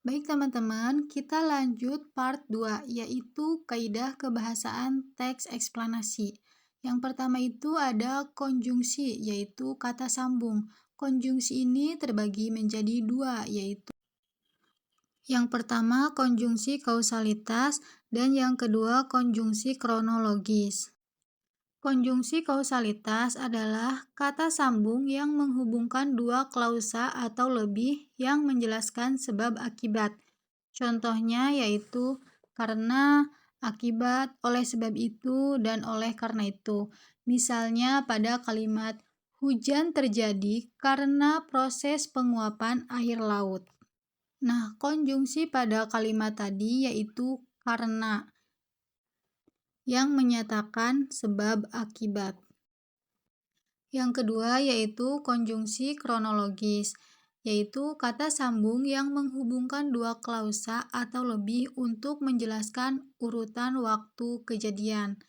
Baik teman-teman, kita lanjut part 2, yaitu kaidah kebahasaan teks eksplanasi. Yang pertama itu ada konjungsi, yaitu kata sambung. Konjungsi ini terbagi menjadi dua, yaitu yang pertama konjungsi kausalitas dan yang kedua konjungsi kronologis. Konjungsi kausalitas adalah kata sambung yang menghubungkan dua klausa atau lebih yang menjelaskan sebab akibat. Contohnya yaitu karena, akibat, oleh sebab itu, dan oleh karena itu. Misalnya pada kalimat hujan terjadi karena proses penguapan air laut. Nah, konjungsi pada kalimat tadi yaitu karena yang menyatakan sebab akibat. Yang kedua yaitu konjungsi kronologis, yaitu kata sambung yang menghubungkan dua klausa atau lebih untuk menjelaskan urutan waktu kejadian.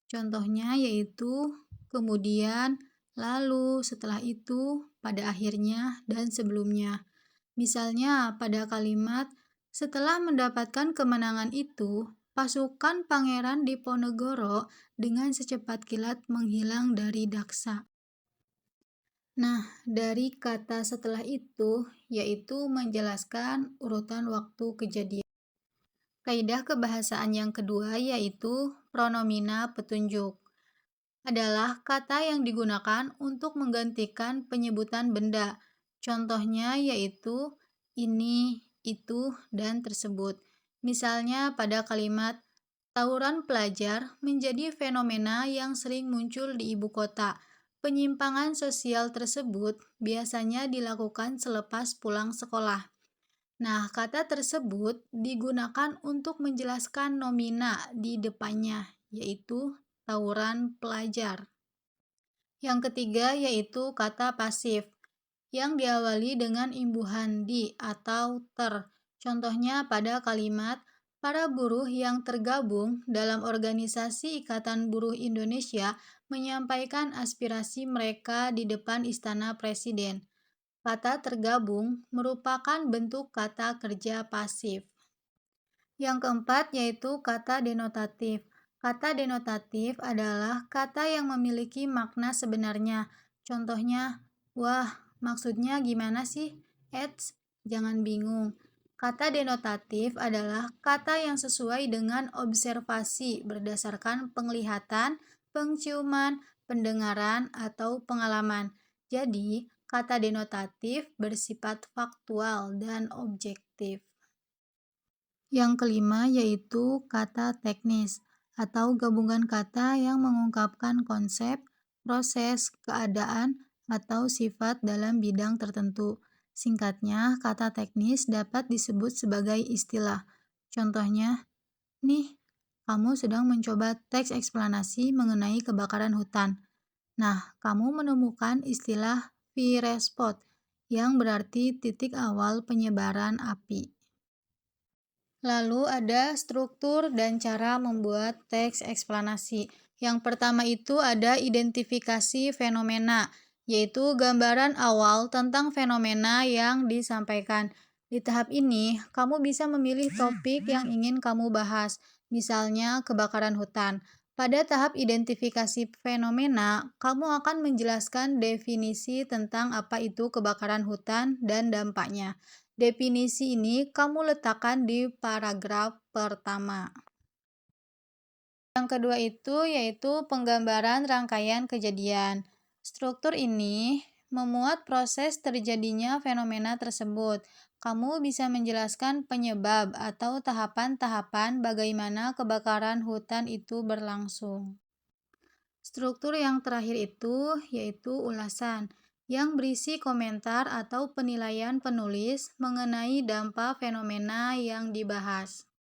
Contohnya yaitu kemudian, lalu, setelah itu, pada akhirnya, dan sebelumnya. Misalnya pada kalimat setelah mendapatkan kemenangan itu, pasukan Pangeran Diponegoro dengan secepat kilat menghilang dari Daksa. Nah, dari kata setelah itu, yaitu menjelaskan urutan waktu kejadian. Kaidah kebahasaan yang kedua yaitu pronomina petunjuk. Adalah kata yang digunakan untuk menggantikan penyebutan benda. Contohnya yaitu ini, itu, dan tersebut. Misalnya pada kalimat tawuran pelajar menjadi fenomena yang sering muncul di ibu kota. Penyimpangan sosial tersebut biasanya dilakukan selepas pulang sekolah. Nah, kata tersebut digunakan untuk menjelaskan nomina di depannya, yaitu tawuran pelajar. Yang ketiga yaitu kata pasif, yang diawali dengan imbuhan di atau ter. Contohnya pada kalimat para buruh yang tergabung dalam organisasi Ikatan Buruh Indonesia menyampaikan aspirasi mereka di depan Istana Presiden. Kata tergabung merupakan bentuk kata kerja pasif. Yang keempat yaitu kata denotatif. Kata denotatif adalah kata yang memiliki makna sebenarnya. Contohnya, wah, maksudnya gimana sih? Eits, jangan bingung. Kata denotatif adalah kata yang sesuai dengan observasi berdasarkan penglihatan, penciuman, pendengaran, atau pengalaman. Jadi, kata denotatif bersifat faktual dan objektif. Yang kelima yaitu kata teknis atau gabungan kata yang mengungkapkan konsep, proses, keadaan, atau sifat dalam bidang tertentu. Singkatnya, kata teknis dapat disebut sebagai istilah. Contohnya, nih, kamu sedang mencoba teks eksplanasi mengenai kebakaran hutan. Nah, kamu menemukan istilah fire spot yang berarti titik awal penyebaran api. Lalu ada struktur dan cara membuat teks eksplanasi. Yang pertama itu ada identifikasi fenomena, yaitu gambaran awal tentang fenomena yang disampaikan. Di tahap ini, kamu bisa memilih topik yang ingin kamu bahas, misalnya kebakaran hutan. Pada tahap identifikasi fenomena, kamu akan menjelaskan definisi tentang apa itu kebakaran hutan dan dampaknya. Definisi ini kamu letakkan di paragraf pertama. Yang kedua itu yaitu penggambaran rangkaian kejadian. Struktur ini memuat proses terjadinya fenomena tersebut. Kamu bisa menjelaskan penyebab atau tahapan-tahapan bagaimana kebakaran hutan itu berlangsung. Struktur yang terakhir itu yaitu ulasan, yang berisi komentar atau penilaian penulis mengenai dampak fenomena yang dibahas.